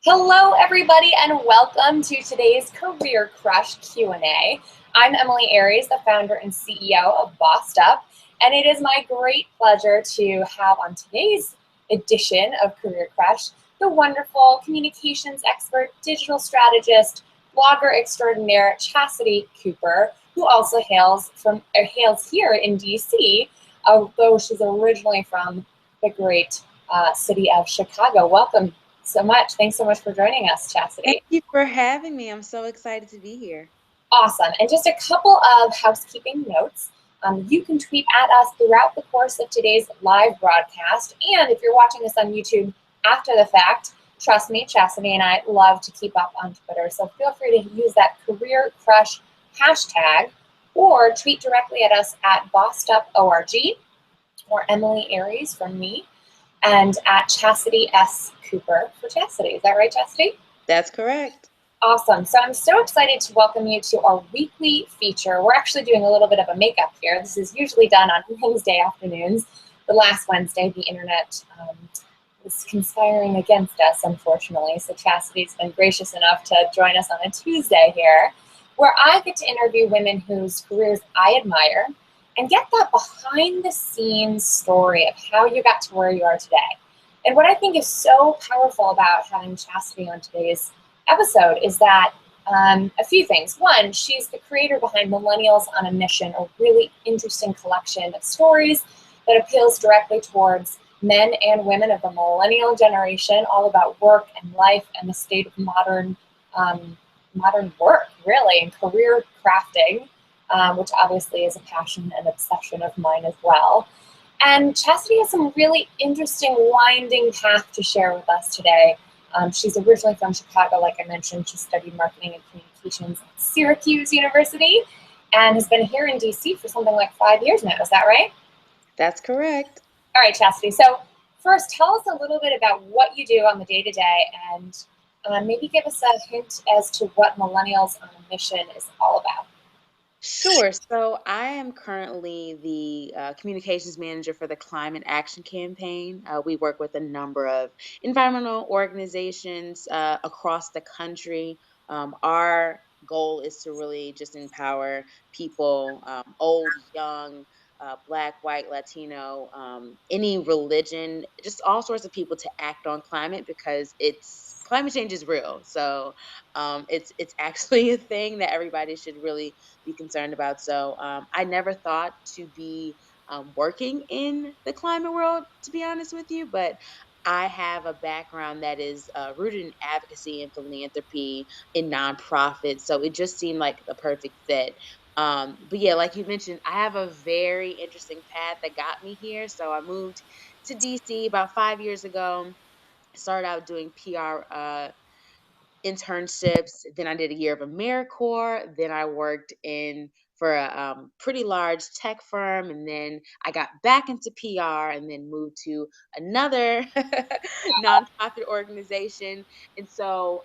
Hello, everybody, and welcome to today's Career Crush Q&A. I'm Emily Aries, the founder and CEO of Bossed Up, and it is my great pleasure to have on today's edition of Career Crush the wonderful communications expert, digital strategist, blogger extraordinaire, Chasity Cooper, who also hails here in DC, although she's originally from the great city of Chicago. Welcome so much. Thanks so much for joining us, Thank Chastity. you for having me. I'm so excited to be here. Awesome. And just a couple of housekeeping notes. You can tweet at us throughout the course of today's live broadcast. And if you're watching this on YouTube after the fact, trust me, Chastity and I love to keep up on Twitter. So feel free to use that Career Crush hashtag or tweet directly at us at BossedUpORG or Emily Aries from me and at Chastity S. Cooper for Chastity. Is that right, Chastity? That's correct. Awesome. So I'm so excited to welcome you to our weekly feature. We're actually doing a little bit of a makeup here. This is usually done on Wednesday afternoons. The last Wednesday, the internet was conspiring against us, unfortunately. So Chastity's been gracious enough to join us on a Tuesday here, where I get to interview women whose careers I admire and get that behind the scenes story of how you got to where you are today. And what I think is so powerful about having Chastity on today's episode is that a few things. One, she's the creator behind Millennials on a Mission, a really interesting collection of stories that appeals directly towards men and women of the millennial generation, all about work and life and the state of modern work, really, and career crafting, which obviously is a passion and obsession of mine as well. And Chastity has some really interesting winding path to share with us today. She's originally from Chicago, like I mentioned. She studied marketing and communications at Syracuse University and has been here in DC for something like 5 years now. Is that right? That's correct. All right, Chastity. So first, tell us a little bit about what you do on the day-to-day and maybe give us a hint as to what Millennials on a Mission is all about. Sure. So I am currently the communications manager for the Climate Action Campaign. We work with a number of environmental organizations across the country. Our goal is to really just empower people, old, young, Black, white, Latino, any religion, just all sorts of people to act on climate because climate change is real. So it's actually a thing that everybody should really be concerned about. So I never thought to be working in the climate world, to be honest with you, but I have a background that is rooted in advocacy and philanthropy in nonprofits. So it just seemed like the perfect fit. But yeah, like you mentioned, I have a very interesting path that got me here. So I moved to DC about 5 years ago. Started out doing PR internships. Then I did a year of AmeriCorps. Then I worked in for a pretty large tech firm, and then I got back into PR, and then moved to another nonprofit organization. And so,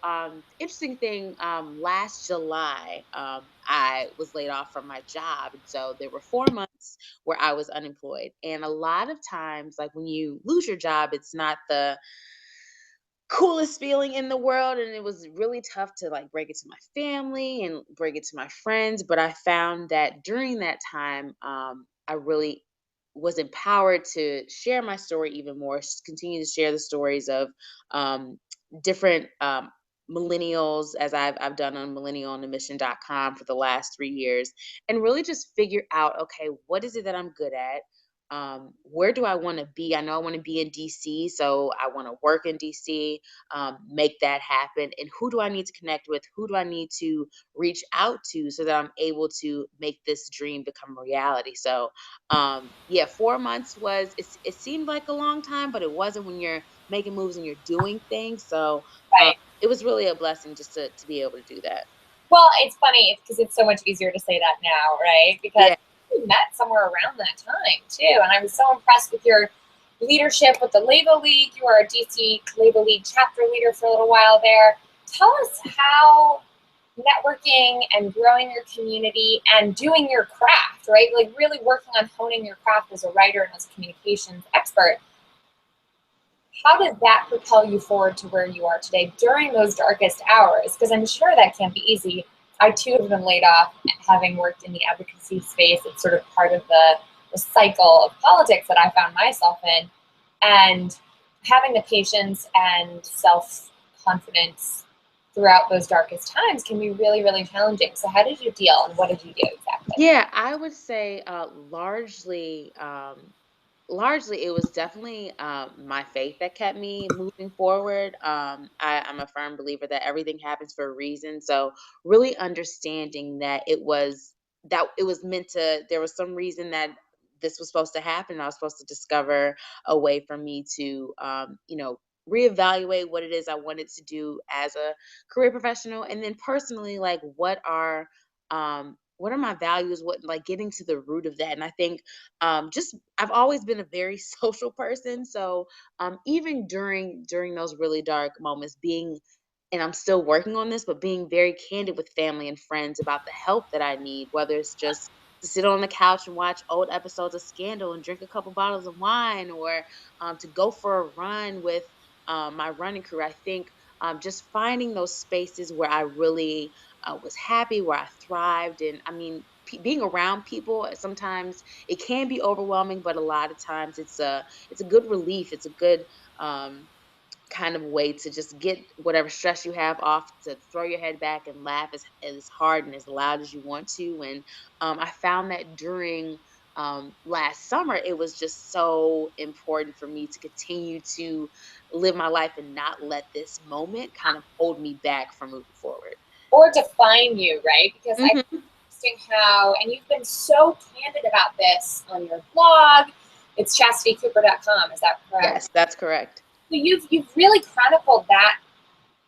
interesting thing, last July, I was laid off from my job, and so there were 4 months where I was unemployed. And a lot of times, like when you lose your job, it's not the coolest feeling in the world, and it was really tough to like break it to my family and break it to my friends. But I found that during that time, I really was empowered to share my story even more, continue to share the stories of um, different millennials, as I've done on millennialonamission.com for the last 3 years, and really just figure out, okay, what is it that I'm good at? Where do I want to be? I know I want to be in DC, so I want to work in DC, make that happen. And who do I need to connect with? Who do I need to reach out to so that I'm able to make this dream become reality? So, yeah, 4 months it seemed like a long time, but it wasn't when you're making moves and you're doing things. So, Right. it was really a blessing just to be able to do that. Well, it's funny because it's so much easier to say that now, right? Because Yeah. we met somewhere around that time too, and I was so impressed with your leadership with the Label League. You were a DC Label League chapter leader for a little while there. Tell us how networking and growing your community and doing your craft, right? Like really working on honing your craft as a writer and as a communications expert. how did that propel you forward to where you are today during those darkest hours? Because I'm sure that can't be easy. I too have been laid off, having worked in the advocacy space. It's sort of part of the cycle of politics that I found myself in. And having the patience and self-confidence throughout those darkest times can be really, really challenging. So how did you deal and what did you do exactly? Yeah, I would say largely it was definitely my faith that kept me moving forward. I'm a firm believer that everything happens for a reason. So really understanding that it was meant to, there was some reason that this was supposed to happen. I was supposed to discover a way for me to, reevaluate what it is I wanted to do as a career professional, and then personally, like what are my values, what, like, getting to the root of that. And I think just I've always been a very social person, so even during those really dark moments, being, and I'm still working on this, but being very candid with family and friends about the help that I need, whether it's just to sit on the couch and watch old episodes of Scandal and drink a couple bottles of wine, or to go for a run with my running crew. I think just finding those spaces where I really was happy, where I thrived. And I mean, being around people, sometimes it can be overwhelming, but a lot of times it's a good relief. It's a good kind of way to just get whatever stress you have off, to throw your head back and laugh as hard and as loud as you want to. And I found that during last summer, it was just so important for me to continue to live my life and not let this moment kind of hold me back from moving forward. Or define you, right? Because I think Hmm. it's interesting how, and you've been so candid about this on your blog. It's chastitycooper.com, is that correct? Yes, that's correct. So you've really chronicled that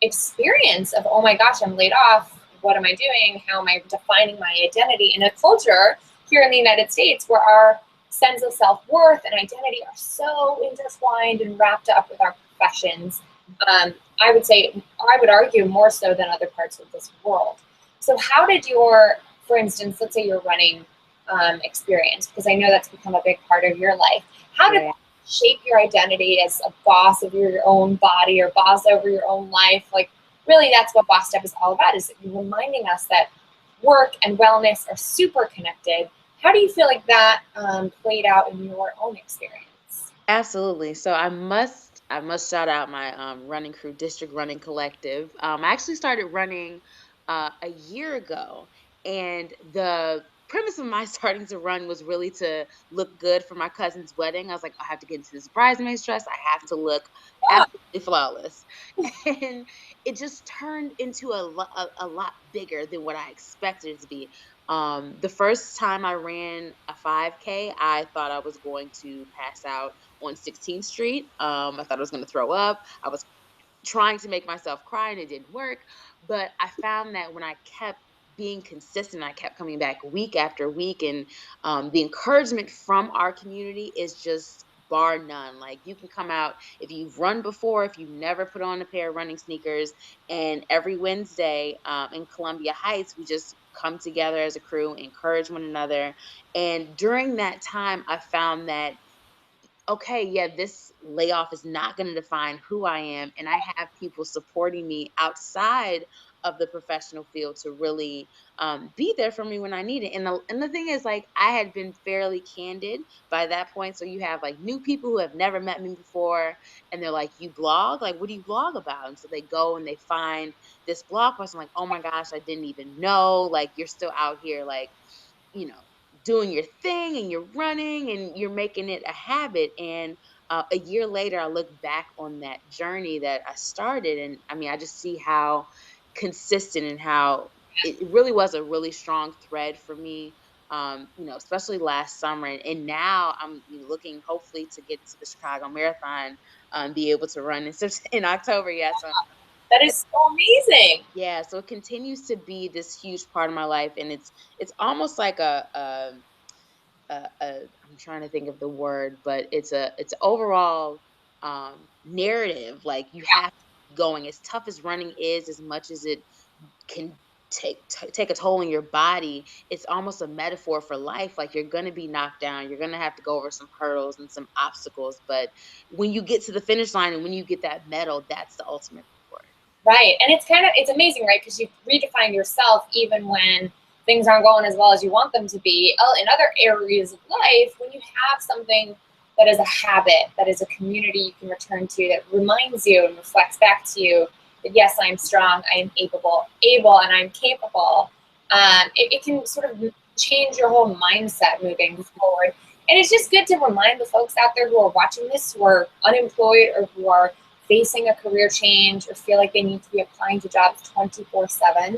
experience of, oh my gosh, I'm laid off. What am I doing? How am I defining my identity in a culture here in the United States where our sense of self-worth and identity are so intertwined and wrapped up with our professions? I would say, I would argue more so than other parts of this world. So how did your, for instance, let's say your running experience, because I know that's become a big part of your life, how did Yeah. shape your identity as a boss of your own body or boss over your own life? Like, really, that's what Boss Step is all about, is reminding us that work and wellness are super connected. How do you feel like that played out in your own experience? Absolutely. So I must shout out my running crew, District Running Collective. I actually started running a year ago, and the premise of my starting to run was really to look good for my cousin's wedding. I was like, I have to get into this bridesmaid's dress. I have to look Yeah. absolutely flawless, and it just turned into a lot bigger than what I expected it to be. The first time I ran a 5K, I thought I was going to pass out on 16th Street. I thought I was going to throw up. I was trying to make myself cry and it didn't work. But I found that when I kept being consistent, I kept coming back week after week, and the encouragement from our community is just bar none. Like, you can come out if you've run before, if you've never put on a pair of running sneakers, and every Wednesday in Columbia Heights, we just come together as a crew, encourage one another. And during that time, I found that, okay, yeah, this layoff is not going to define who I am. And I have people supporting me outside of the professional field to really be there for me when I need it. And the thing is, like, I had been fairly candid by that point. So you have like new people who have never met me before, and they're like, "You blog? Like, what do you blog about?" And so they go and they find this blog post. I'm like, "Oh my gosh, I didn't even know. Like, you're still out here, like, you know, doing your thing and you're running and you're making it a habit." And a year later, I look back on that journey that I started. And I mean, I just see how consistent and how it really was a really strong thread for me. Especially last summer, and now I'm, looking hopefully to get to the Chicago Marathon, be able to run in, in October. Yeah, so That is so amazing. yeah, so it continues to be this huge part of my life, and it's almost like a I'm trying to think of the word, but it's overall narrative. Like, you have to keep going, as tough as running is, as much as it can. take a toll on your body, it's almost a metaphor for life. Like, you're going to be knocked down, you're going to have to go over some hurdles and some obstacles, but when you get to the finish line and when you get that medal, that's the ultimate reward. Right. And it's amazing, right? Because you redefine yourself even when things aren't going as well as you want them to be. In other areas of life, when you have something that is a habit, that is a community you can return to, that reminds you and reflects back to you that, yes, I am strong, I am able, and I'm capable, it can sort of change your whole mindset moving forward. And it's just good to remind the folks out there who are watching this, who are unemployed or who are facing a career change or feel like they need to be applying to jobs 24/7.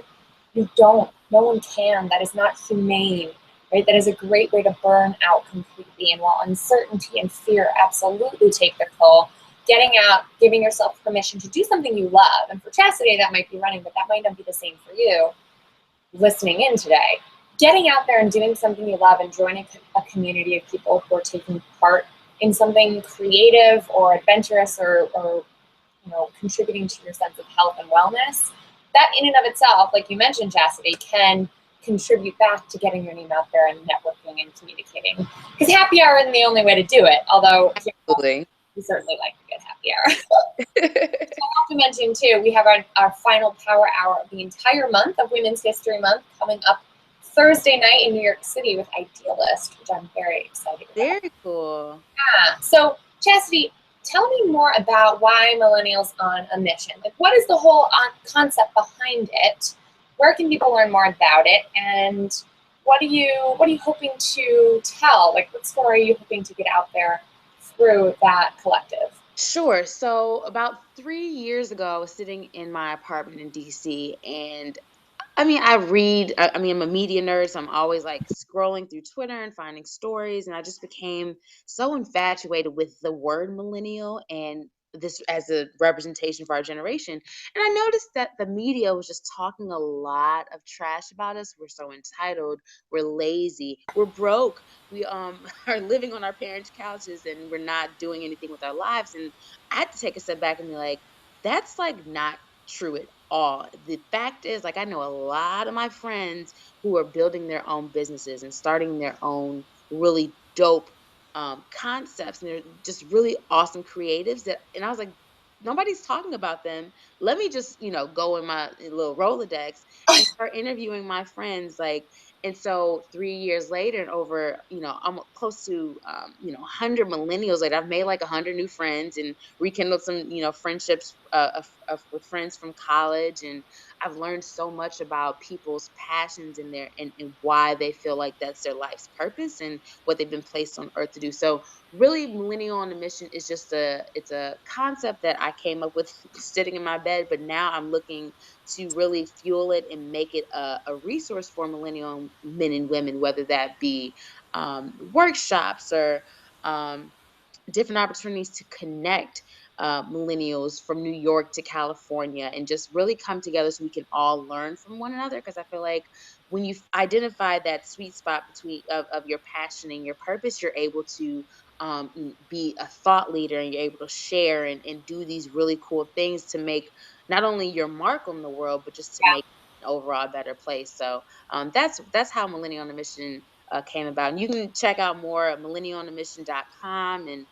You don't. No one can. That is not humane, right? That is a great way to burn out completely. And while uncertainty and fear absolutely take their toll, getting out, giving yourself permission to do something you love. And for Chastity, that might be running, but that might not be the same for you listening in today. Getting out there and doing something you love and joining a community of people who are taking part in something creative or adventurous or contributing to your sense of health and wellness, that in and of itself, like you mentioned, Chastity, can contribute back to getting your name out there and networking and communicating. Because happy hour isn't the only way to do it, although Absolutely. we certainly like a good happy hour. So I have to mention, too, we have our final power hour of the entire month of Women's History Month coming up Thursday night in New York City with Idealist, which I'm very excited about. Very cool. Yeah. So, Chastity, tell me more about why Millennials on a Mission. Like, what is the whole concept behind it? Where can people learn more about it? And what are you hoping to tell? Like, what story are you hoping to get out there through that collective? Sure. So about 3 years ago, I was sitting in my apartment in DC, and I mean, I'm a media nerd, so I'm always like scrolling through Twitter and finding stories. And I just became so infatuated with the word millennial and this as a representation for our generation. And I noticed that the media was just talking a lot of trash about us. We're so entitled, we're lazy, we're broke, we are living on our parents' couches, and we're not doing anything with our lives. And I had to take a step back and be like, that's like not true at all. The fact is, like, I know a lot of my friends who are building their own businesses and starting their own really dope concepts, and they're just really awesome creatives. And I was like, nobody's talking about them. Let me just, go in my little Rolodex and start interviewing my friends. Like, and so 3 years later, and over, I'm close to, 100 millennials later, I've made like 100 new friends and rekindled some, friendships with friends from college. And I've learned so much about people's passions and and why they feel like that's their life's purpose and what they've been placed on earth to do. So really, millennial on a mission is just it's a concept that I came up with sitting in my bed, but now I'm looking to really fuel it and make it a resource for millennial men and women, whether that be workshops or different opportunities to connect millennials from New York to California and just really come together so we can all learn from one another. Because I feel like when you identify that sweet spot between of your passion and your purpose, you're able to be a thought leader, and you're able to share and do these really cool things to make not only your mark on the world, but just to make an overall better place. So that's how Millennial on a Mission came about. And you can check out more at millennialonamission.com. And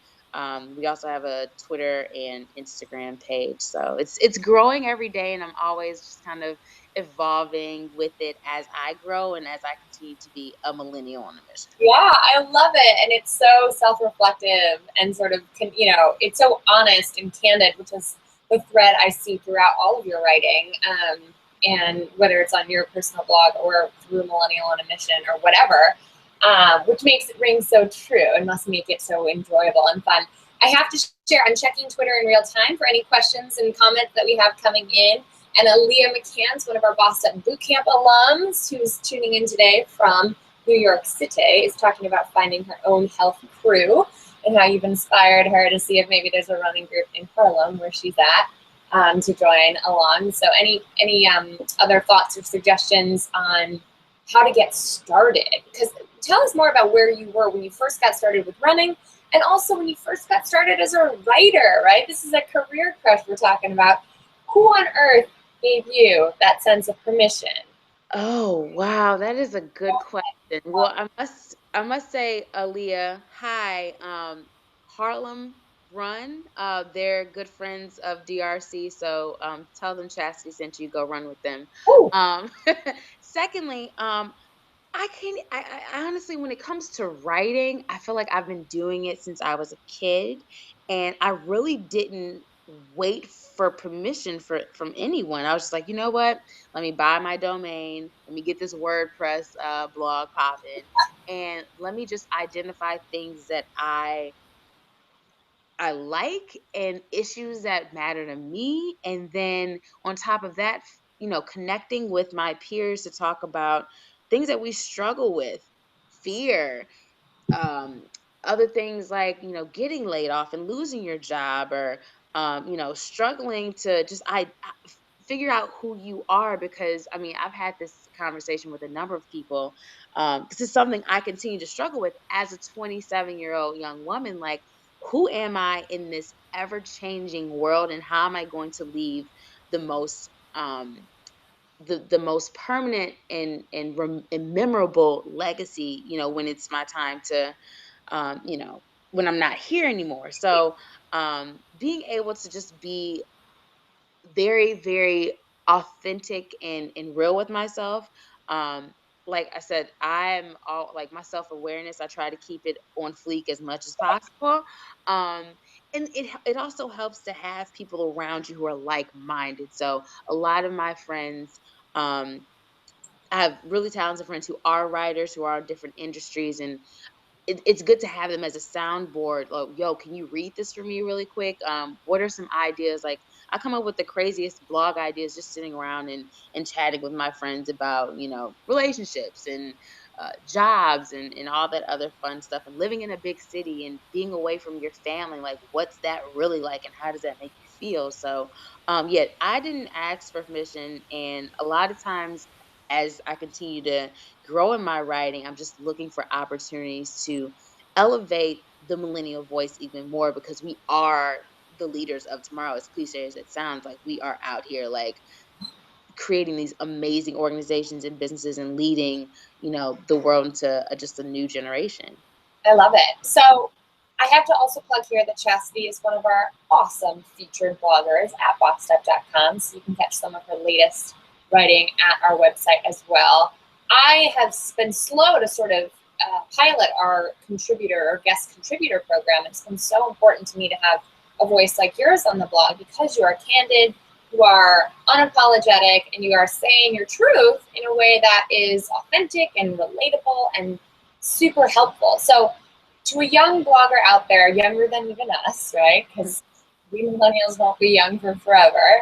we also have a Twitter and Instagram page. So it's growing every day, and I'm always just kind of evolving with it as I grow and as I continue to be a millennial on a mission. Yeah, I love it. And it's so self-reflective and sort of, it's so honest and candid, which is the thread I see throughout all of your writing. And whether it's on your personal blog or through Millennial on a Mission or whatever, which makes it ring so true and must make it so enjoyable and fun. I have to share, I'm checking Twitter in real time for any questions and comments that we have coming in. And Aaliyah McCants, one of our Boston Bootcamp alums who's tuning in today from New York City, is talking about finding her own health crew and how you've inspired her to see if maybe there's a running group in Harlem where she's at to join along. So any other thoughts or suggestions on how to get started? Because tell us more about where you were when you first got started with running, and also when you first got started as a writer, right? This is a career crush we're talking about. Who on earth gave you that sense of permission Oh, wow, that is a good question. Well, I must say, Aaliyah, hi, Harlem Run. They're good friends of DRC, so tell them Chastity sent you. Go run with them. Ooh, Um, secondly, I honestly, when it comes to writing, I feel like I've been doing it since I was a kid, and I really didn't wait for permission from anyone. I was just like, you know what? Let me buy my domain. Let me get this WordPress blog popping, and let me just identify things that I like and issues that matter to me. And then on top of that, connecting with my peers to talk about things that we struggle with, fear, um, other things like, getting laid off and losing your job, or, struggling to just figure out who you are. Because I mean, I've had this conversation with a number of people. This is something I continue to struggle with as a 27-year-old young woman. Like, who am I in this ever changing world, and how am I going to leave the most the most permanent and memorable legacy, when it's my time to, when I'm not here anymore. So being able to just be very, very authentic and real with myself. Um, like I said, I'm all like, my self awareness. I try to keep it on fleek as much as possible. And it also helps to have people around you who are like minded. So a lot of my friends, I have really talented friends who are writers, who are in different industries, and it's good to have them as a soundboard. Like, yo, can you read this for me really quick? What are some ideas? Like, I come up with the craziest blog ideas just sitting around and chatting with my friends about, relationships and jobs and all that other fun stuff, and living in a big city and being away from your family. Like, what's that really like, and how does that make you feel? So, yet I didn't ask for permission, and a lot of times, as I continue to grow in my writing, I'm just looking for opportunities to elevate the millennial voice even more, because we are the leaders of tomorrow. As cliche as it sounds, like, we are out here, like, creating these amazing organizations and businesses and leading, the world into just a new generation. I love it. So I have to also plug here that Chastity is one of our awesome featured bloggers at boxstep.com. So you can catch some of her latest writing at our website as well. I have been slow to sort of pilot our contributor or guest contributor program. It's been so important to me to have a voice like yours on the blog, because you are candid, you are unapologetic, and you are saying your truth in a way that is authentic and relatable and super helpful. So to a young blogger out there, younger than even us, right? Because we millennials won't be young for forever.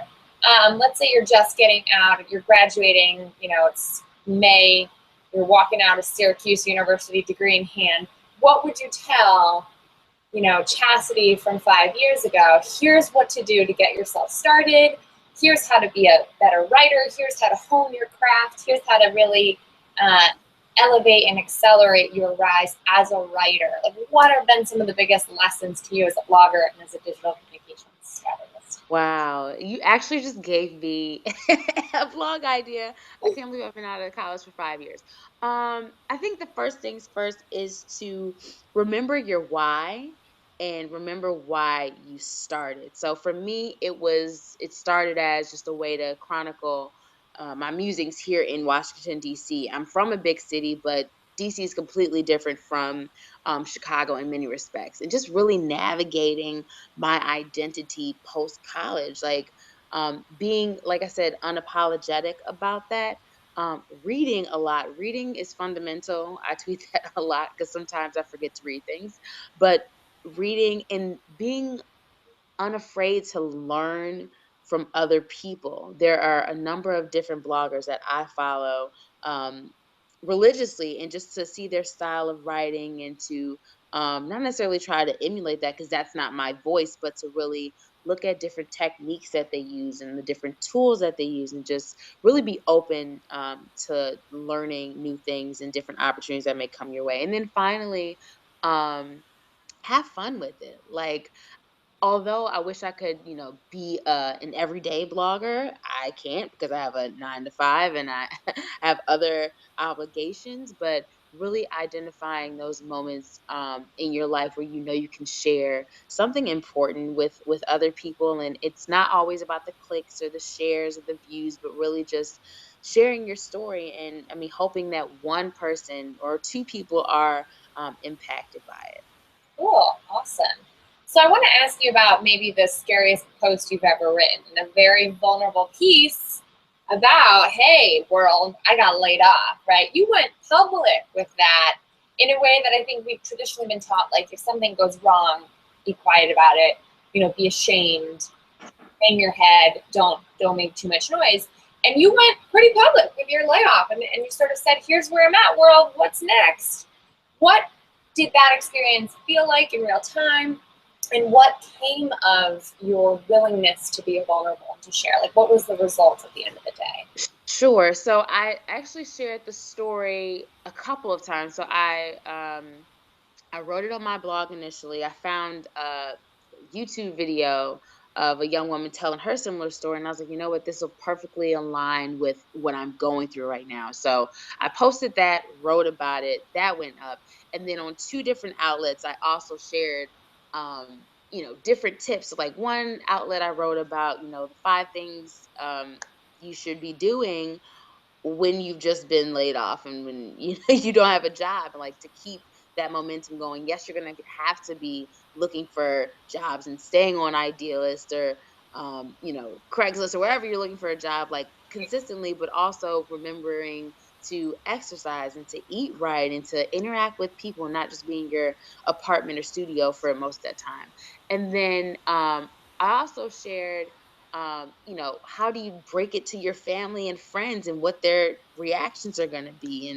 Let's say you're just getting out, you're graduating, it's May, you're walking out of Syracuse University, degree in hand. What would you tell, Chastity from 5 years ago? Here's what to do to get yourself started. Here's how to be a better writer. Here's how to hone your craft. Here's how to really uh, elevate and accelerate your rise as a writer. Like, what have been some of the biggest lessons to you as a blogger and as a digital communications strategist? Wow, you actually just gave me a blog idea. I can't believe I've been out of college for 5 years. I think the first things first is to remember your why and remember why you started. So for me, it started as just a way to chronicle my musings here in Washington D.C. I'm from a big city, but DC is completely different from Chicago in many respects, and just really navigating my identity post college, like, being, like I said, unapologetic about that. Reading a lot. Reading is fundamental. I tweet that a lot because sometimes I forget to read things, but reading and being unafraid to learn from other people. There are a number of different bloggers that I follow religiously, and just to see their style of writing, and to not necessarily try to emulate that, because that's not my voice, but to really look at different techniques that they use and the different tools that they use, and just really be open to learning new things and different opportunities that may come your way. And then finally, have fun with it. Like, although I wish I could, be an everyday blogger, I can't because I have a 9 to 5 and I have other obligations. But really identifying those moments in your life where you can share something important with other people, and it's not always about the clicks or the shares or the views, but really just sharing your story. And I mean, hoping that one person or two people are impacted by it. Cool, awesome. So I want to ask you about maybe the scariest post you've ever written, a very vulnerable piece about, hey, world, I got laid off, right? You went public with that in a way that I think we've traditionally been taught, like if something goes wrong, be quiet about it, be ashamed, hang your head, don't make too much noise. And you went pretty public with your layoff and you sort of said, here's where I'm at, world, what's next? What did that experience feel like in real time? And what came of your willingness to be vulnerable and to share? Like, what was the result at the end of the day? Sure. So I actually shared the story a couple of times. So I wrote it on my blog initially. I found a YouTube video of a young woman telling her similar story. And I was like, you know what, this will perfectly align with what I'm going through right now. So I posted that, wrote about it, that went up. And then on two different outlets, I also shared, different tips. So like one outlet I wrote about, the 5 things you should be doing when you've just been laid off and when you don't have a job, and like to keep that momentum going. Yes, you're gonna have to be looking for jobs and staying on Idealist or Craigslist or wherever you're looking for a job, like consistently, but also remembering to exercise and to eat right and to interact with people, not just be in your apartment or studio for most of that time. And then I also shared how do you break it to your family and friends and what their reactions are going to be.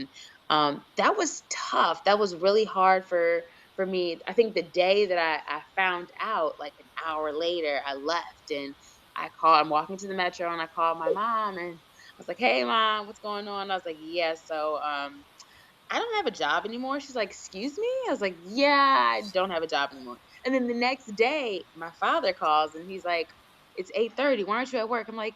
And that was tough. That was really hard for me. I think the day that I found out, like an hour later, I left and I'm walking to the metro and I called my mom and I was like, hey mom, what's going on? I was like, yeah, so I don't have a job anymore. She's like, excuse me? I was like, yeah, I don't have a job anymore. And then the next day, my father calls and he's like, it's 8:30. Why aren't you at work? I'm like,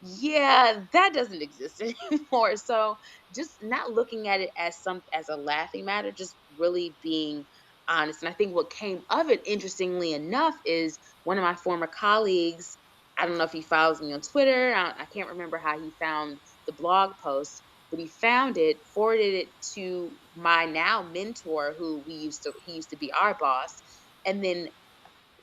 yeah, that doesn't exist anymore. So just not looking at it as a laughing matter, just really being honest. And I think what came of it, interestingly enough, is one of my former colleagues. I don't know if he follows me on Twitter. I can't remember how he found the blog post, but he found it, forwarded it to my now mentor, who he used to be our boss. And then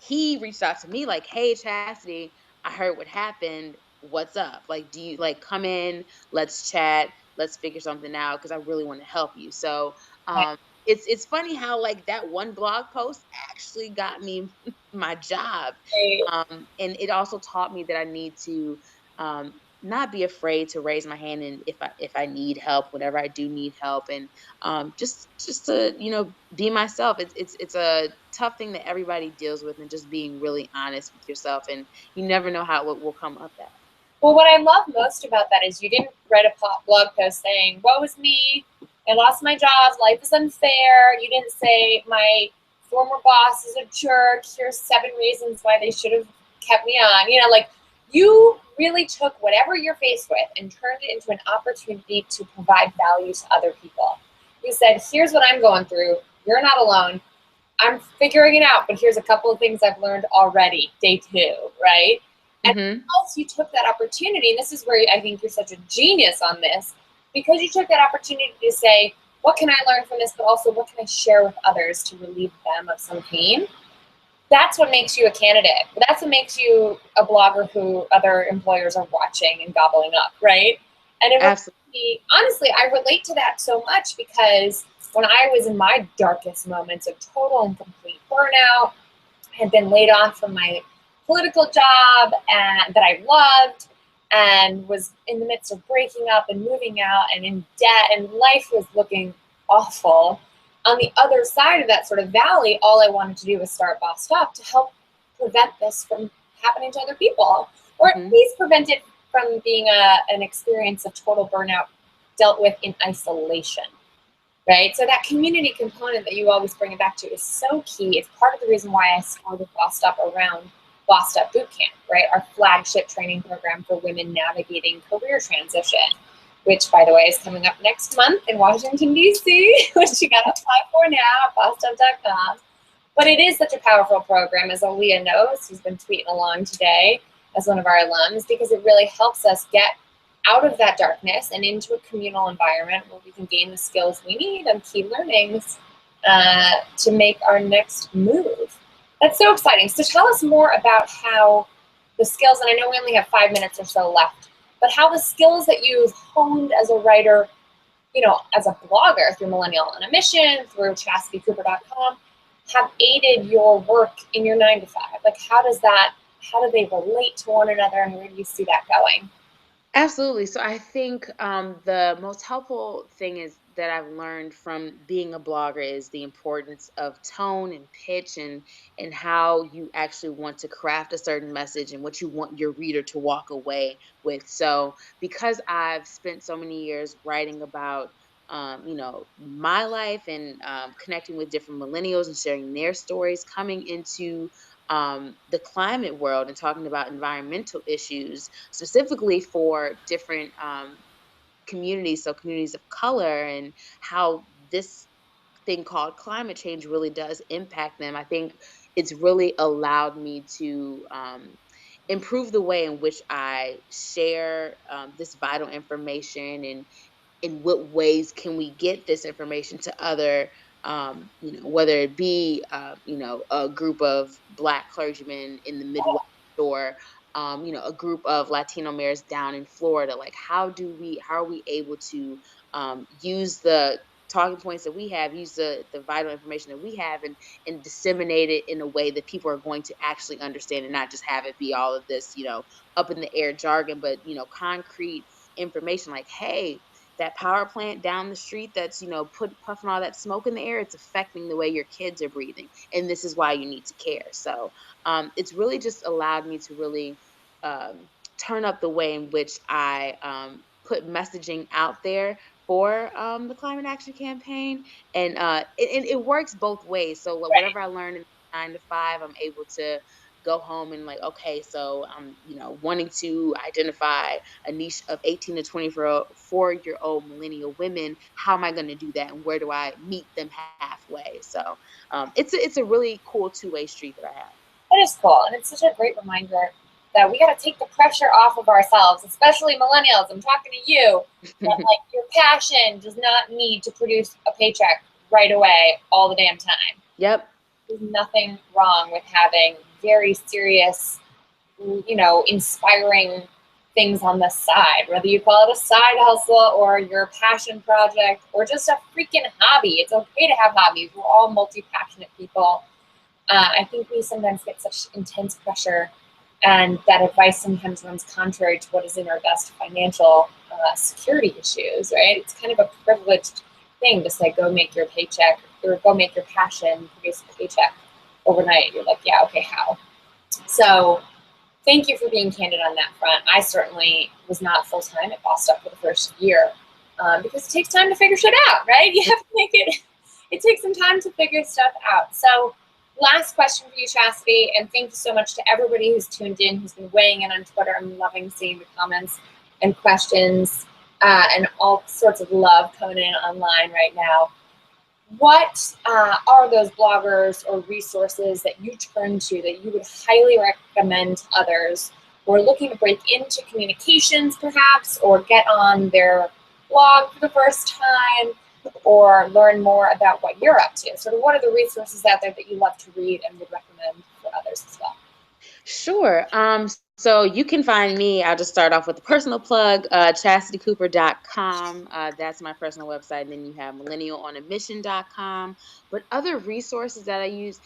he reached out to me like, "Hey, Chastity, I heard what happened. What's up? Like, do you like come in? Let's chat. Let's figure something out because I really want to help you." So, um, it's funny how like that one blog post actually got me my job, Right. and it also taught me that I need to not be afraid to raise my hand, and if I need help, whenever I do need help, and just to be myself. It's a tough thing that everybody deals with, and just being really honest with yourself, and you never know how it will come up at. Well, what I love most about that is you didn't write a blog post saying, woe is me, I lost my job, life is unfair. You didn't say, my former boss is a jerk, here's 7 reasons why they should have kept me on. Like you really took whatever you're faced with and turned it into an opportunity to provide value to other people. You said, here's what I'm going through. You're not alone. I'm figuring it out, but here's a couple of things I've learned already, day 2, right? And Hmm. because you took that opportunity, and this is where I think you're such a genius on this, because you took that opportunity to say, what can I learn from this, but also what can I share with others to relieve them of some pain? That's what makes you a candidate. That's what makes you a blogger who other employers are watching and gobbling up, right? And it reminds Absolutely. me, honestly, I relate to that so much because when I was in my darkest moments of total and complete burnout, had been laid off from my political job and that I loved, and was in the midst of breaking up and moving out and in debt, and life was looking awful. On the other side of that sort of valley, all I wanted to do was start Bossed Up to help prevent this from happening to other people, or at Hmm. least prevent it from being an experience of total burnout dealt with in isolation. right? So that community component that you always bring it back to is so key. It's part of the reason why I started Bossed Up around Bossed Up Bootcamp, right? Our flagship training program for women navigating career transition, which, by the way, is coming up next month in Washington, D.C., which you got to apply for now at bossedup.com. But it is such a powerful program, as Aaliyah knows, who's been tweeting along today as one of our alums, because it really helps us get out of that darkness and into a communal environment where we can gain the skills we need and key learnings to make our next move. That's so exciting. So tell us more about how the skills, and I know we only have 5 minutes or so left, but how the skills that you've honed as a writer, you know, as a blogger through Millennial on a Mission, through ChastityCooper.com, have aided your work in your 9 to 5. Like, how do they relate to one another, and where do you see that going? Absolutely. So I think the most helpful thing is that I've learned from being a blogger is the importance of tone and pitch and how you actually want to craft a certain message and what you want your reader to walk away with. So because I've spent so many years writing about my life and connecting with different millennials and sharing their stories, coming into the climate world and talking about environmental issues specifically for different communities, so communities of color, and how this thing called climate change really does impact them. I think it's really allowed me to improve the way in which I share this vital information and in what ways can we get this information to other whether it be a group of black clergymen in the Midwest or a group of Latino mayors down in Florida. Like how are we able to use the talking points that we have, use the vital information that we have, and disseminate it in a way that people are going to actually understand, and not just have it be all of this up in the air jargon, but concrete information like, hey, that power plant down the street that's puffing all that smoke in the air, it's affecting the way your kids are breathing, and this is why you need to care. So it's really just allowed me to really um, turn up the way in which I put messaging out there for the climate action campaign, and it works both ways. So whatever I learned in 9 to 5, I'm able to go home and like, okay, so I'm wanting to identify a niche of 18 to 24-year-old millennial women. How am I going to do that, and where do I meet them halfway? So it's a really cool two-way street that I have. That is cool, and it's such a great reminder that we got to take the pressure off of ourselves, especially millennials. I'm talking to you. That like your passion does not need to produce a paycheck right away all the damn time. Yep. There's nothing wrong with having very serious, inspiring things on the side, whether you call it a side hustle or your passion project or just a freaking hobby. It's okay to have hobbies. We're all multi-passionate people. I think we sometimes get such intense pressure, and that advice sometimes runs contrary to what is in our best financial security issues, right? It's kind of a privileged thing to say, go make your paycheck or go make your passion produce a paycheck overnight. You're like, yeah, okay, how? So thank you for being candid on that front. I certainly was not full time at Bossed Up for the first year because it takes time to figure shit out, right? You have to make it. It takes some time to figure stuff out. So, last question for you, Chastity, and thank you so much to everybody who's tuned in, who's been weighing in on Twitter. I'm loving seeing the comments and questions and all sorts of love coming in online right now. What are those bloggers or resources that you turn to that you would highly recommend to others who are looking to break into communications perhaps, or get on their blog for the first time, or learn more about what you're up to? Sort of what are the resources out there that you love to read and would recommend for others as well? Sure. So you can find me. I'll just start off with the personal plug, chastitycooper.com. That's my personal website. And then you have millennialonamission.com. But other resources that I use,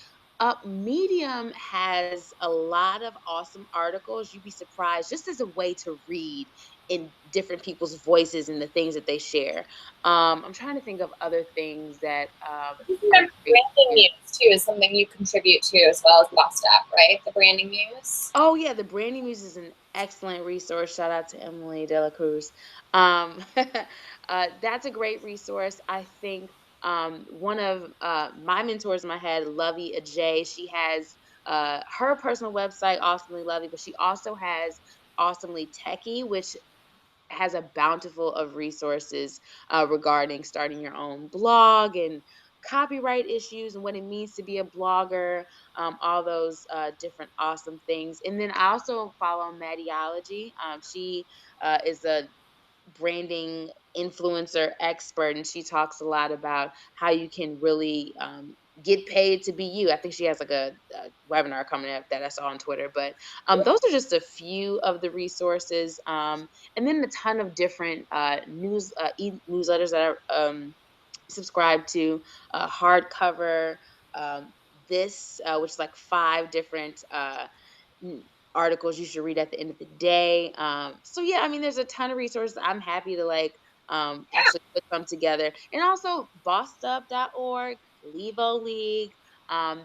Medium has a lot of awesome articles. You'd be surprised, just as a way to read in different people's voices and the things that they share. I'm trying to think of other things that are Remember, great. branding muse too is something you contribute to as well as Bossed Up, right? The branding muse. Oh yeah, the Branding Muse is an excellent resource. Shout out to Emily De La Cruz. That's a great resource. I think One of my mentors in my head, Lovey Ajay, she has her personal website, Awesomely Lovey, but she also has Awesomely Techie, which has a bountiful of resources regarding starting your own blog and copyright issues and what it means to be a blogger, all those different awesome things. And then I also follow Maddieology. She is a branding influencer expert, and she talks a lot about how you can really get paid to be you. I think she has like a webinar coming up that I saw on Twitter, but those are just a few of the resources, and then a ton of different newsletters that are subscribe to, hardcover, um, which is like 5 different articles you should read at the end of the day. So yeah, I mean, there's a ton of resources. I'm happy to like actually put some together, and also bossedup.org, Levo League.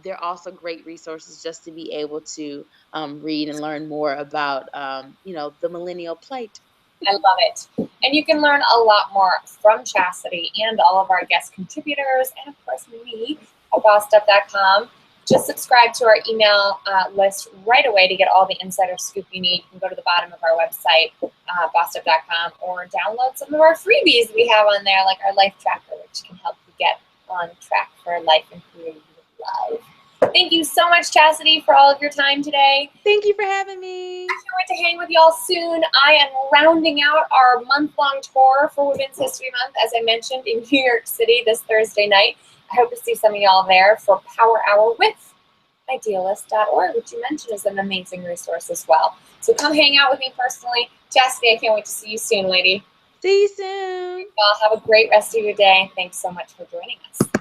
They're also great resources just to be able to read and learn more about the millennial plight. I love it. And you can learn a lot more from Chastity and all of our guest contributors, and of course me at bossedup.com. Just subscribe to our email list right away to get all the insider scoop you need. You can go to the bottom of our website, bossedup.com, or download some of our freebies we have on there, like our life tracker, which can help you get on track for a life and career you love. Thank you so much, Chastity, for all of your time today. Thank you for having me. I can't wait to hang with y'all soon. I am rounding out our month-long tour for Women's History Month, as I mentioned, in New York City this Thursday night. I hope to see some of y'all there for Power Hour with Idealist.org, which you mentioned is an amazing resource as well. So come hang out with me personally. Chastity, I can't wait to see you soon, lady. See you soon. Y'all have a great rest of your day. Thanks so much for joining us.